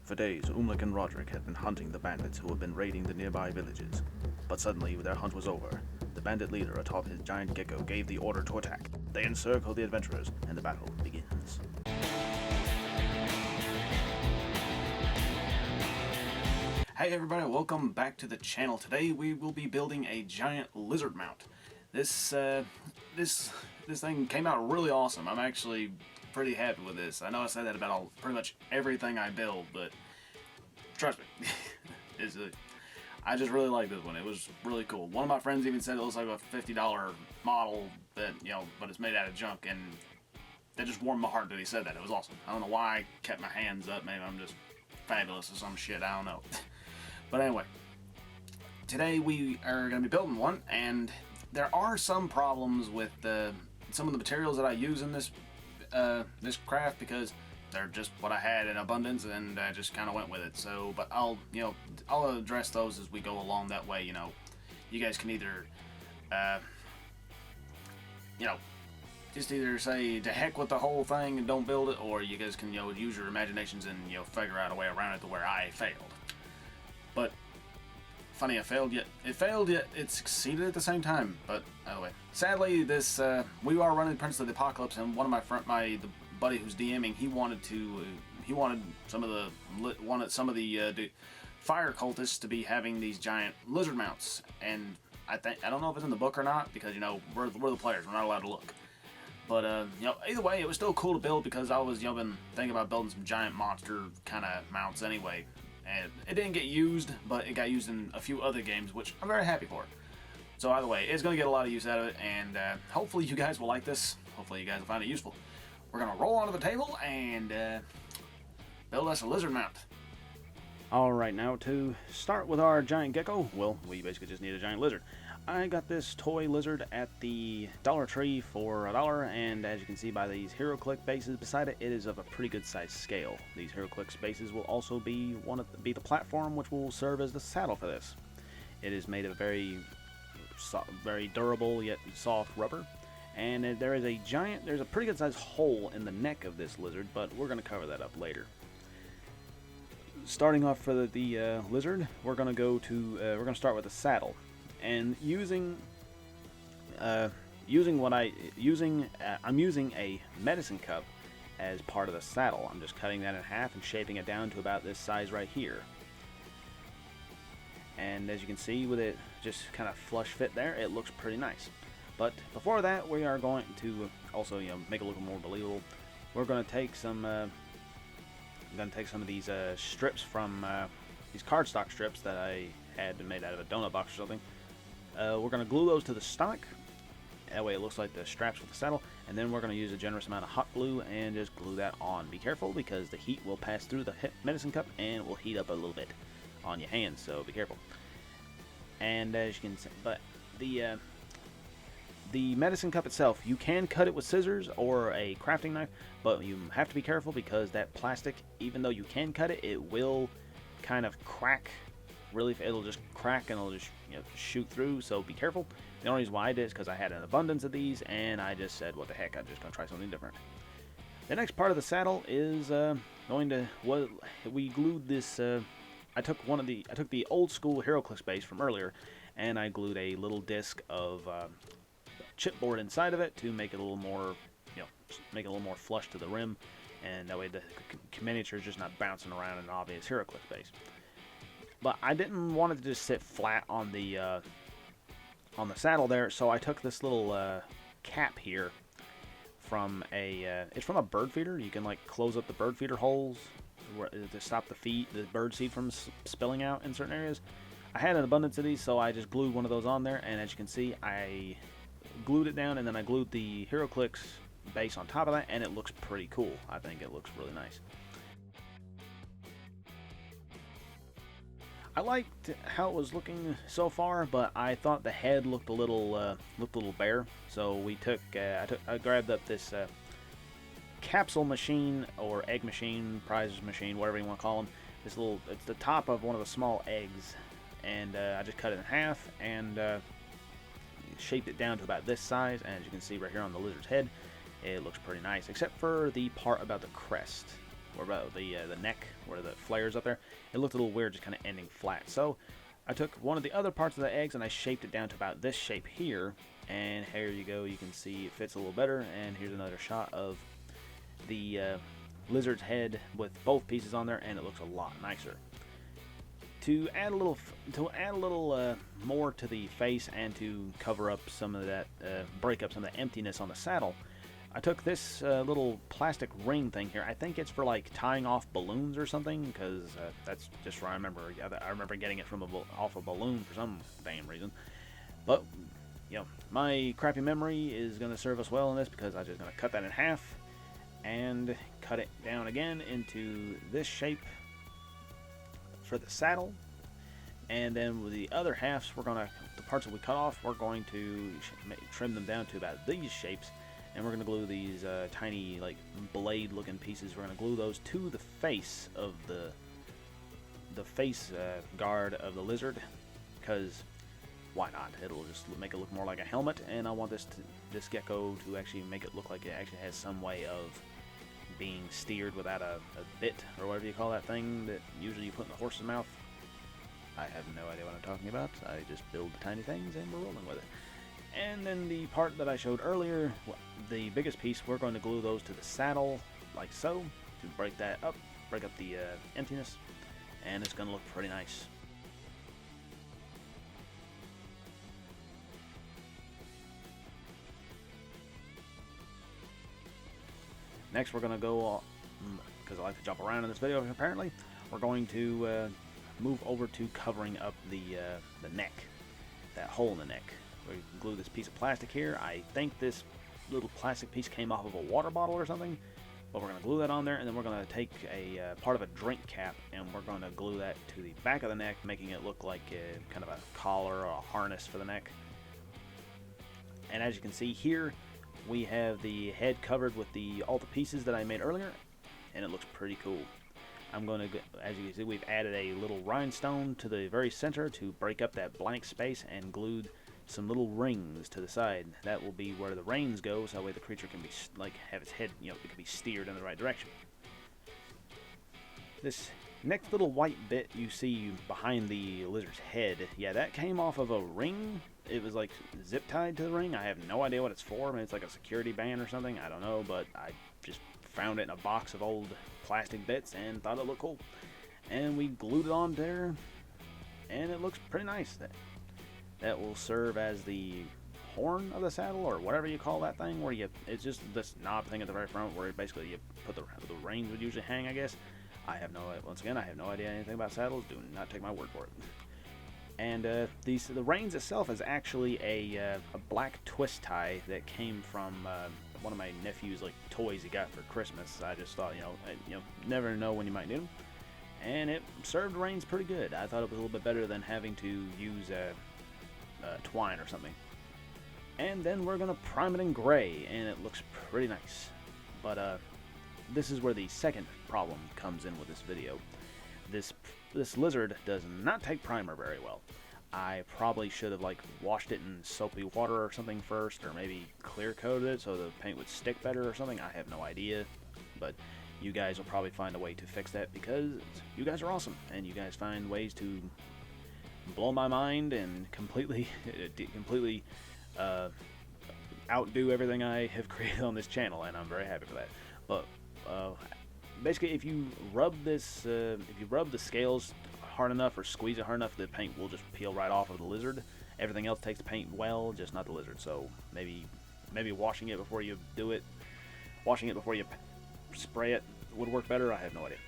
For days, Umlik and Roderick had been hunting the bandits who had been raiding the nearby villages. But suddenly, their hunt was over. The bandit leader atop his giant gecko gave the order to attack. They encircle the adventurers, and the battle begins. Hey everybody, welcome back to the channel. Today we will be building a giant lizard mount. This thing came out really awesome. I'm actually pretty happy with this. I know I say that about pretty much everything I build, but trust me, I just really like this one. It was really cool. One of my friends even said it looks like a $50 model that, but it's made out of junk, and that just warmed my heart that he said that. It was awesome. I don't know why I kept my hands up. Maybe I'm just fabulous or some shit. I don't know. But anyway, today we are going to be building one, and there are some problems with some of the materials that I use in this craft, because they're just what I had in abundance, and I just kind of went with it. So, but I'll address those as we go along. That way, you guys can either, just either say to heck with the whole thing and don't build it, or you guys can use your imaginations and figure out a way around it to where I failed. But funny, it failed yet it succeeded at the same time. But anyway, sadly, this we are running Prince of the Apocalypse, and one of the buddy who's DMing, he wanted some of the fire cultists to be having these giant lizard mounts, and I don't know if it's in the book or not, because we're the players, we're not allowed to look. But either way, it was still cool to build, because I was been thinking about building some giant monster kind of mounts anyway. And it didn't get used, but it got used in a few other games, which I'm very happy for. So either way, it's going to get a lot of use out of it, and hopefully you guys will like this. Hopefully you guys will find it useful. We're going to roll onto the table and build us a lizard mount. Alright, now to start with our giant gecko, well, we basically just need a giant lizard. I got this toy lizard at the Dollar Tree for $1, and as you can see by these HeroClix bases beside it, it is of a pretty good size scale. These HeroClix bases will also be the platform which will serve as the saddle for this. It is made of very durable yet soft rubber, and there's a pretty good sized hole in the neck of this lizard, but we're going to cover that up later. Starting off for the lizard, we're going to start with the saddle. And I'm using a medicine cup as part of the saddle. I'm just cutting that in half and shaping it down to about this size right here. And as you can see, with it just kind of flush fit there, it looks pretty nice. But before that, we are going to also make it look more believable. We're going to take some of these strips from these cardstock strips that I had made out of a donut box or something. We're going to glue those to the stock. That way it looks like the straps for the saddle. And then we're going to use a generous amount of hot glue and just glue that on. Be careful, because the heat will pass through the medicine cup and will heat up a little bit on your hands, so be careful. And as you can see, but the medicine cup itself, you can cut it with scissors or a crafting knife, but you have to be careful, because that plastic, even though you can cut it, it will kind of crack. Really, it'll just crack and it'll just shoot through, so be careful. The only reason why I did is because I had an abundance of these, and I just said, what the heck, I'm just going to try something different. The next part of the saddle is we glued this. I took the old school HeroClix base from earlier, and I glued a little disc of chipboard inside of it to make it a little more, flush to the rim, and that way the miniature is just not bouncing around an obvious HeroClix base. But I didn't want it to just sit flat on the saddle there, so I took this little cap here from it's from a bird feeder. You can close up the bird feeder holes to stop the bird seed from spilling out in certain areas. I had an abundance of these, so I just glued one of those on there, and as you can see, I glued it down, and then I glued the HeroClix base on top of that, and it looks pretty cool. I think it looks really nice. I liked how it was looking so far, but I thought the head looked a little bare. So I grabbed up this capsule machine or egg machine, prize machine, whatever you want to call them. It's the top of one of the small eggs, and I just cut it in half and shaped it down to about this size. And as you can see right here on the lizard's head, it looks pretty nice, except for the part about the crest, or about the neck, where the flares up there. It looked a little weird, just kind of ending flat. So I took one of the other parts of the eggs and I shaped it down to about this shape here. And here you go. You can see it fits a little better. And here's another shot of the lizard's head with both pieces on there, and it looks a lot nicer. To add a little more to the face and to cover up some of that, break up some of the emptiness on the saddle, I took this little plastic ring thing here. I think it's for like tying off balloons or something, because that's just where I remember. I remember getting it from off a balloon for some damn reason. But you know, my crappy memory is going to serve us well in this, because I'm just going to cut that in half and cut it down again into this shape for the saddle. And then with the other halves, the parts that we cut off, we're going to trim them down to about these shapes, and we're going to glue these tiny like blade looking pieces. We're going to glue those to the face of the face guard of the lizard, because why not? It'll just make it look more like a helmet, and I want this gecko to actually make it look like it actually has some way of being steered without a bit, or whatever you call that thing that usually you put in the horse's mouth. I have no idea what I'm talking about. I just build the tiny things and we're rolling with it. And then the part that I showed earlier, the biggest piece, we're going to glue those to the saddle like so, to break up the emptiness, and it's going to look pretty nice. Next, we're going to go, because I like to jump around in this video apparently, we're going to move over to covering up the neck, that hole in the neck. We glue this piece of plastic here. I think this little plastic piece came off of a water bottle or something, but we're going to glue that on there, and then we're going to take a part of a drink cap, and we're going to glue that to the back of the neck, making it look like kind of a collar or a harness for the neck. And as you can see here, we have the head covered with all the pieces that I made earlier, and it looks pretty cool. I'm going to, as you can see, we've added a little rhinestone to the very center to break up that blank space, and glued some little rings to the side. That will be where the reins go, so that way the creature can be have its head, it can be steered in the right direction. This next little white bit you see behind the lizard's head, yeah, that came off of a ring. It was like zip tied to the ring. I have no idea what it's for. Maybe it's like a security band or something. I don't know, but I just found it in a box of old plastic bits and thought it looked cool. And we glued it on there, and it looks pretty nice. That will serve as the horn of the saddle, or whatever you call that thing, where it's just this knob thing at the very front where basically you put the reins would usually hang, I guess. Once again, I have no idea anything about saddles. Do not take my word for it. And the reins itself is actually a black twist tie that came from one of my nephew's toys he got for Christmas. I just thought, never know when you might need them, and it served reins pretty good. I thought it was a little bit better than having to use twine or something. And then we're gonna prime it in gray, and it looks pretty nice. But this is where the second problem comes in with this video. This lizard does not take primer very well. I probably should have washed it in soapy water or something first, or maybe clear coated it so the paint would stick better or something. I have no idea, but you guys will probably find a way to fix that, because you guys are awesome, and you guys find ways to blow my mind and completely outdo everything I have created on this channel, and I'm very happy for that. But basically, if you rub the scales hard enough or squeeze it hard enough, the paint will just peel right off of the lizard. Everything else takes the paint well, just not the lizard. So maybe washing it before you do it, washing it before you spray it would work better. I have no idea.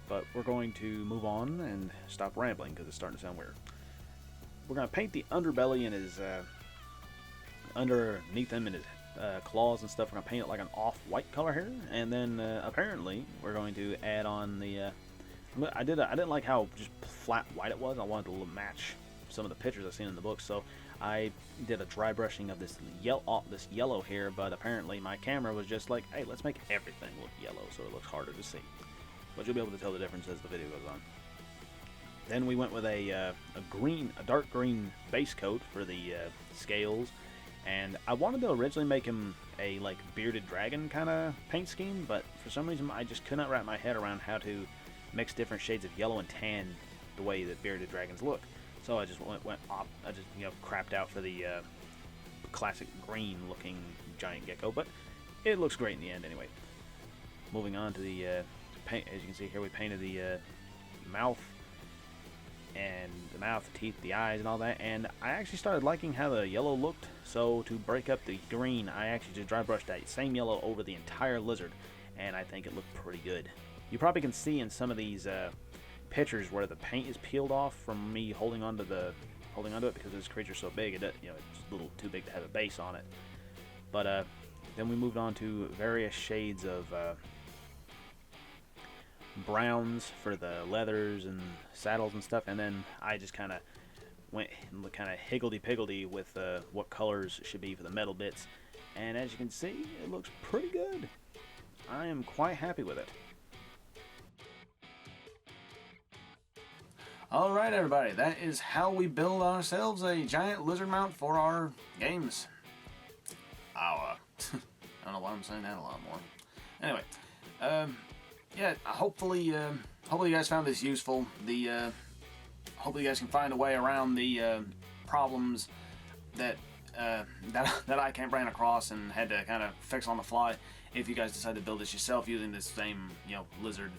But we're going to move on and stop rambling, because it's starting to sound weird. We're going to paint the underbelly and his underneath him and his claws and stuff. We're going to paint it like an off-white color here, and then apparently we're going to add on the I didn't like how just flat white it was. I wanted to match some of the pictures I've seen in the book, so I did a dry brushing of this yellow here. But apparently my camera was just like, hey, let's make everything look yellow so it looks harder to see. But you'll be able to tell the difference as the video goes on. Then we went with a dark green base coat for the scales, And I wanted to originally make him a like bearded dragon kind of paint scheme, but for some reason I just could not wrap my head around how to mix different shades of yellow and tan the way that bearded dragons look. So I just I just crapped out for the classic green looking giant gecko, but it looks great in the end anyway. Moving on to the paint, as you can see here, we painted the mouth and the teeth, the eyes, and all that. And I actually started liking how the yellow looked. So to break up the green, I actually just dry brushed that same yellow over the entire lizard, and I think it looked pretty good. You probably can see in some of these pictures where the paint is peeled off from me holding onto it because this creature's so big. It's a little too big to have a base on it. But then we moved on to various shades of browns for the leathers and saddles and stuff, and then I just kind of went kind of higgledy-piggledy with what colors should be for the metal bits, and as you can see, it looks pretty good. I am quite happy with it. Alright everybody, that is how we build ourselves a giant lizard mount for our games. I don't know why I'm saying that a lot more. Anyway, yeah, hopefully you guys found this useful. Hopefully you guys can find a way around the problems that I can't ran across and had to kind of fix on the fly. If you guys decide to build this yourself using this same lizard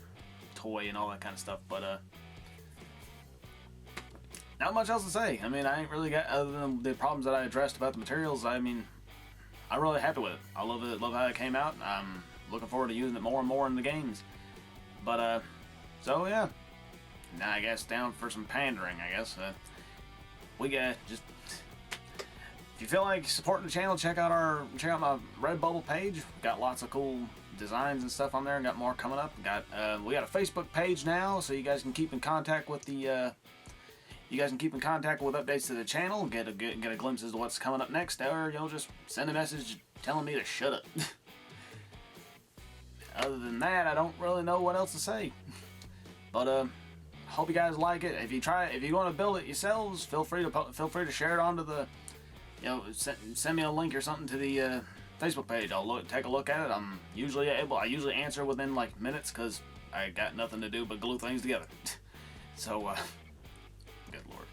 toy and all that kind of stuff, but not much else to say. I mean, I ain't really got, other than the problems that I addressed about the materials. I mean, I'm really happy with it. I love it. Love how it came out. I'm looking forward to using it more and more in the games. But so yeah. Now I guess down for some pandering. I guess we got just. If you feel like supporting the channel, check out my Redbubble page. We got lots of cool designs and stuff on there, and got more coming up. We got a Facebook page now, so you guys can keep in contact with the. You guys can keep in contact with updates to the channel, get a glimpse as to what's coming up next, or just send a message telling me to shut up. Other than that, I don't really know what else to say. But hope you guys like it. If you want to build it yourselves, feel free to share it onto the, send me a link or something to the Facebook page. I'll take a look at it. I usually answer within like minutes because I got nothing to do but glue things together. So. Good Lord.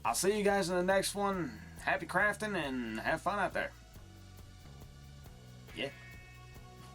I'll see you guys in the next one. Happy crafting and have fun out there.